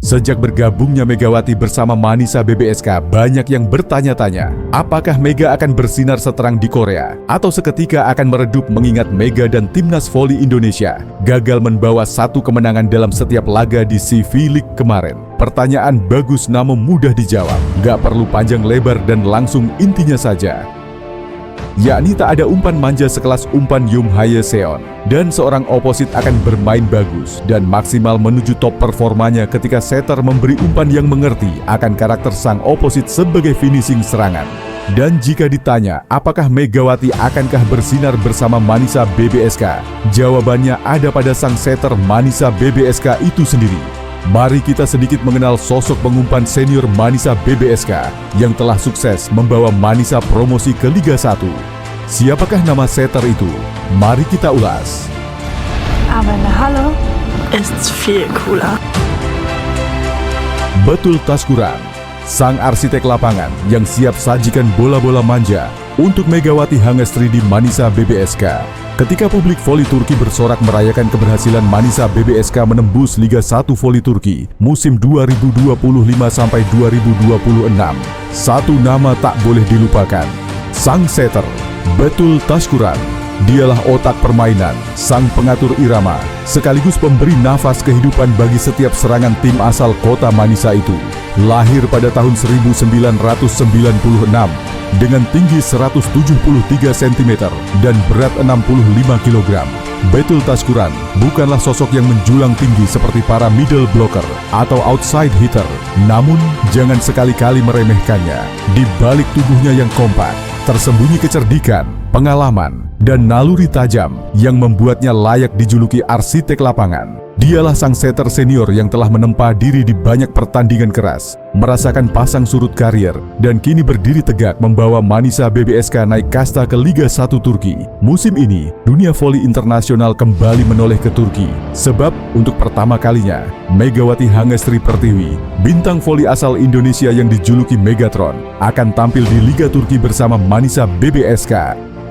Sejak bergabungnya Megawati bersama Manisa BBSK, banyak yang bertanya-tanya, apakah Mega akan bersinar seterang di Korea atau seketika akan meredup mengingat Mega dan Timnas Voli Indonesia gagal membawa satu kemenangan dalam setiap laga di CV League kemarin. Pertanyaan bagus namun mudah dijawab, gak perlu panjang lebar dan langsung intinya saja. Yakni tak ada umpan manja sekelas umpan Yoon Hae Seon, dan seorang oposit akan bermain bagus dan maksimal menuju top performanya ketika setter memberi umpan yang mengerti akan karakter sang oposit sebagai finishing serangan. Dan jika ditanya apakah Megawati akankah bersinar bersama Manisa BBSK, jawabannya ada pada sang setter Manisa BBSK itu sendiri. Mari kita sedikit mengenal sosok pengumpan senior Manisa BBSK yang telah sukses membawa Manisa promosi ke Liga 1. Siapakah nama setter itu? Mari kita ulas. Aber eine Halle ist viel cooler. Betul Taskuran, sang arsitek lapangan yang siap sajikan bola-bola manja untuk Megawati Hangestri di Manisa BBSK. Ketika publik voli Turki bersorak merayakan keberhasilan Manisa BBSK menembus Liga 1 voli Turki musim 2025-2026, satu nama tak boleh dilupakan. Sang setter, Betul Taskuran. Dialah otak permainan, sang pengatur irama, sekaligus pemberi nafas kehidupan bagi setiap serangan tim asal kota Manisa itu. Lahir pada tahun 1996 dengan tinggi 173 cm dan berat 65 kg. Betul Taskuran bukanlah sosok yang menjulang tinggi seperti para middle blocker atau outside hitter. Namun, jangan sekali-kali meremehkannya. Di balik tubuhnya yang kompak, tersembunyi kecerdikan, pengalaman, dan naluri tajam yang membuatnya layak dijuluki arsitek lapangan. Dialah sang setter senior yang telah menempa diri di banyak pertandingan keras, merasakan pasang surut karir, dan kini berdiri tegak membawa Manisa BBSK naik kasta ke Liga 1 Turki. Musim ini, dunia voli internasional kembali menoleh ke Turki. Sebab, untuk pertama kalinya, Megawati Hangestri Pertiwi, bintang voli asal Indonesia yang dijuluki Megatron, akan tampil di Liga Turki bersama Manisa BBSK.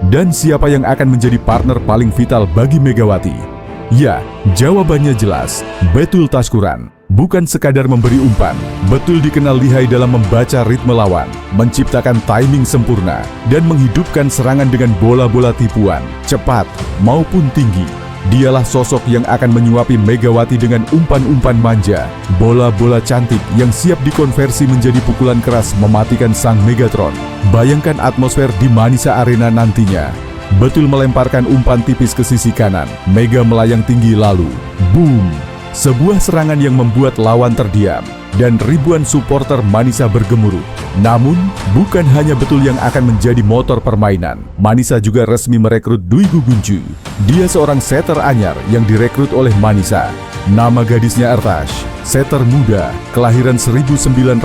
Dan siapa yang akan menjadi partner paling vital bagi Megawati? Ya, jawabannya jelas, Betul Taskuran. Bukan sekadar memberi umpan, Betul dikenal lihai dalam membaca ritme lawan, menciptakan timing sempurna, dan menghidupkan serangan dengan bola-bola tipuan, cepat maupun tinggi. Dialah sosok yang akan menyuapi Megawati dengan umpan-umpan manja, bola-bola cantik yang siap dikonversi menjadi pukulan keras mematikan sang Megatron. Bayangkan atmosfer di Manisa Arena nantinya. Betul melemparkan umpan tipis ke sisi kanan, Mega melayang tinggi lalu, boom! Sebuah serangan yang membuat lawan terdiam, dan ribuan supporter Manisa bergemuruh. Namun, bukan hanya Betul yang akan menjadi motor permainan. Manisa juga resmi merekrut Dwi Gugunju. Dia seorang setter anyar yang direkrut oleh Manisa. Nama gadisnya Ertash, setter muda, kelahiran 1996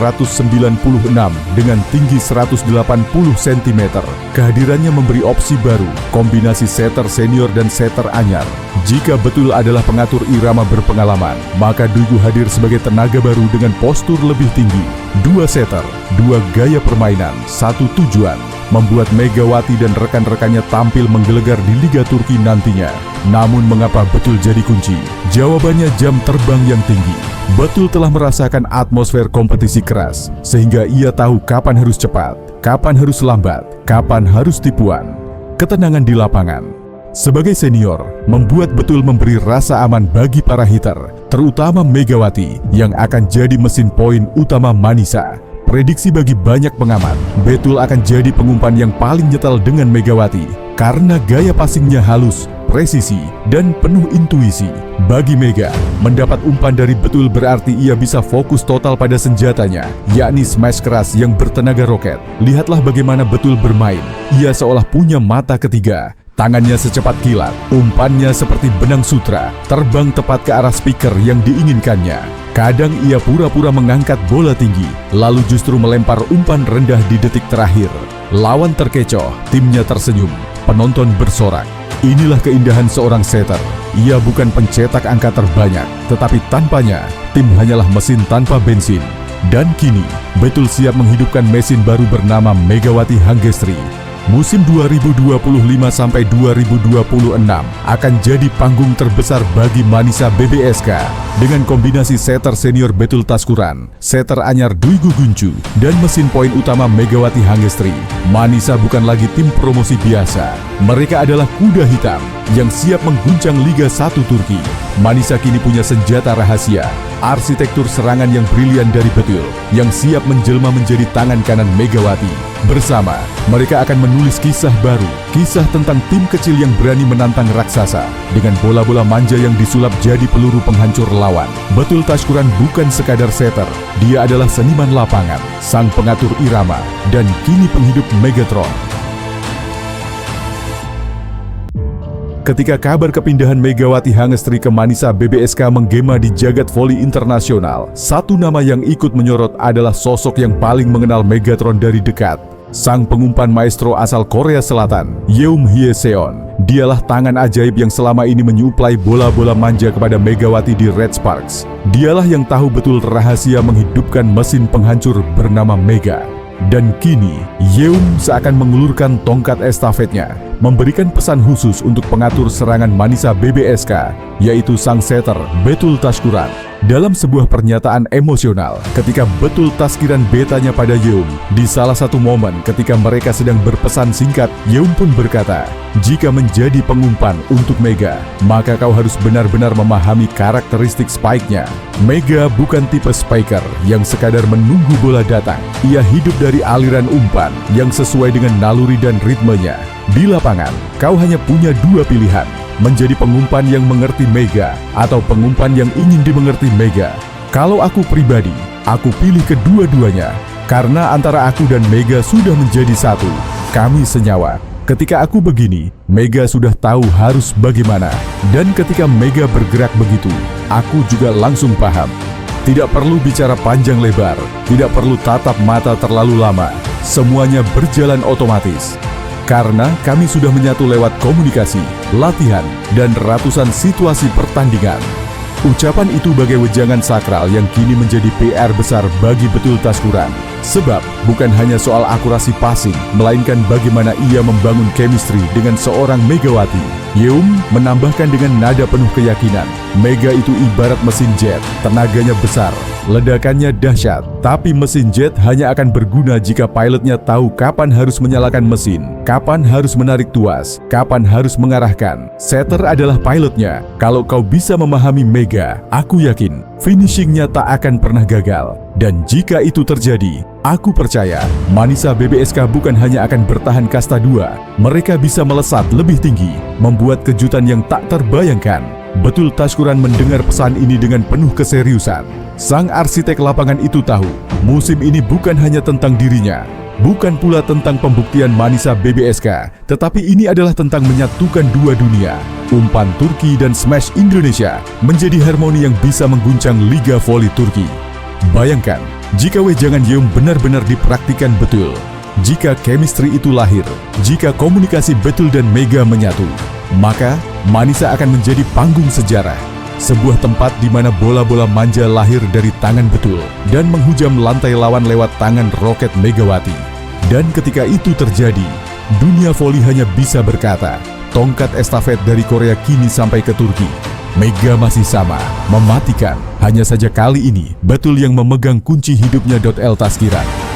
dengan tinggi 180 cm. Kehadirannya memberi opsi baru, kombinasi setter senior dan setter anyar. Jika Betul adalah pengatur irama berpengalaman, maka Dwi hadir sebagai tenaga baru dengan postur lebih tinggi. Dua setter, dua gaya permainan, satu tujuan, membuat Megawati dan rekan-rekannya tampil menggelegar di Liga Turki nantinya. Namun mengapa Betul jadi kunci? Jawabannya jam terbang yang tinggi. Betul telah merasakan atmosfer kompetisi keras, sehingga ia tahu kapan harus cepat, kapan harus lambat, kapan harus tipuan. Ketenangan di lapangan. Sebagai senior, membuat Betul memberi rasa aman bagi para hitter, terutama Megawati yang akan jadi mesin poin utama Manisa. Prediksi bagi banyak pengamat, Betul akan jadi pengumpan yang paling nyetel dengan Megawati karena gaya passingnya halus, presisi, dan penuh intuisi. Bagi Mega, mendapat umpan dari Betul berarti ia bisa fokus total pada senjatanya, yakni smash keras yang bertenaga roket. Lihatlah bagaimana Betul bermain. Ia seolah punya mata ketiga. Tangannya secepat kilat, umpannya seperti benang sutra, terbang tepat ke arah speaker yang diinginkannya. Kadang ia pura-pura mengangkat bola tinggi, lalu justru melempar umpan rendah di detik terakhir. Lawan terkecoh, timnya tersenyum, penonton bersorak. Inilah keindahan seorang setter. Ia bukan pencetak angka terbanyak, tetapi tanpanya, tim hanyalah mesin tanpa bensin. Dan kini, Betul siap menghidupkan mesin baru bernama Megawati Hangestri. Musim 2025-2026 akan jadi panggung terbesar bagi Manisa BBSK dengan kombinasi setter senior Betul Taskuran, setter anyar Dwi Guguncu, dan mesin poin utama Megawati Hangestri. Manisa bukan lagi tim promosi biasa. Mereka adalah kuda hitam yang siap mengguncang Liga 1 Turki. Manisa kini punya senjata rahasia, arsitektur serangan yang brilian dari Betul, yang siap menjelma menjadi tangan kanan Megawati. Bersama, mereka akan menulis kisah baru, kisah tentang tim kecil yang berani menantang raksasa dengan bola-bola manja yang disulap jadi peluru penghancur lawan. Betul Taskuran bukan sekadar setter, dia adalah seniman lapangan, sang pengatur irama, dan kini penghidup Megatron. Ketika kabar kepindahan Megawati Hangestri ke Manisa BBSK menggema di jagat voli internasional, satu nama yang ikut menyorot adalah sosok yang paling mengenal Megatron dari dekat. Sang pengumpan maestro asal Korea Selatan, Yeom Hye-seon. Dialah tangan ajaib yang selama ini menyuplai bola-bola manja kepada Megawati di Red Sparks. Dialah yang tahu betul rahasia menghidupkan mesin penghancur bernama Mega. Dan kini, Yeom seakan mengulurkan tongkat estafetnya, memberikan pesan khusus untuk pengatur serangan Manisa BBSK, yaitu sang setter Betul Taskuran. Dalam sebuah pernyataan emosional, ketika Betul Taskiran bertanya pada Yeom, di salah satu momen ketika mereka sedang berpesan singkat, Yeom pun berkata, "Jika menjadi pengumpan untuk Mega, maka kau harus benar-benar memahami karakteristik spike-nya. Mega bukan tipe spiker yang sekadar menunggu bola datang. Ia hidup dari aliran umpan yang sesuai dengan naluri dan ritmenya. Di lapangan, kau hanya punya dua pilihan, menjadi pengumpan yang mengerti Mega atau pengumpan yang ingin dimengerti Mega. Kalau aku pribadi, aku pilih kedua-duanya, karena antara aku dan Mega sudah menjadi satu. Kami senyawa. Ketika aku begini, Mega sudah tahu harus bagaimana. Dan ketika Mega bergerak begitu, aku juga langsung paham. Tidak perlu bicara panjang lebar, tidak perlu tatap mata terlalu lama. Semuanya berjalan otomatis. Karena kami sudah menyatu lewat komunikasi, latihan, dan ratusan situasi pertandingan." Ucapan itu bagai wejangan sakral yang kini menjadi PR besar bagi Betul Taskuran. Sebab bukan hanya soal akurasi passing, melainkan bagaimana ia membangun chemistry dengan seorang Megawati. Yeom menambahkan dengan nada penuh keyakinan, Mega itu ibarat mesin jet, tenaganya besar, ledakannya dahsyat, tapi mesin jet hanya akan berguna jika pilotnya tahu kapan harus menyalakan mesin, kapan harus menarik tuas, kapan harus mengarahkan. Setter adalah pilotnya. Kalau kau bisa memahami Mega, aku yakin finishingnya tak akan pernah gagal. Dan jika itu terjadi, aku percaya Manisa BBSK bukan hanya akan bertahan kasta 2, mereka bisa melesat lebih tinggi, membuat kejutan yang tak terbayangkan. Betul Taskuran mendengar pesan ini dengan penuh keseriusan. Sang arsitek lapangan itu tahu, musim ini bukan hanya tentang dirinya, bukan pula tentang pembuktian Manisa BBSK, tetapi ini adalah tentang menyatukan dua dunia. Umpan Turki dan smash Indonesia menjadi harmoni yang bisa mengguncang Liga Voli Turki. Bayangkan, jika wejangan Yeom benar-benar dipraktikkan betul, jika chemistry itu lahir, jika komunikasi Betul dan Mega menyatu, maka Manisa akan menjadi panggung sejarah. Sebuah tempat di mana bola-bola manja lahir dari tangan Betul dan menghujam lantai lawan lewat tangan roket Megawati. Dan ketika itu terjadi, dunia voli hanya bisa berkata, tongkat estafet dari Korea kini sampai ke Turki. Mega masih sama, mematikan. Hanya saja kali ini, Betul yang memegang kunci hidupnya. L. Taskiran.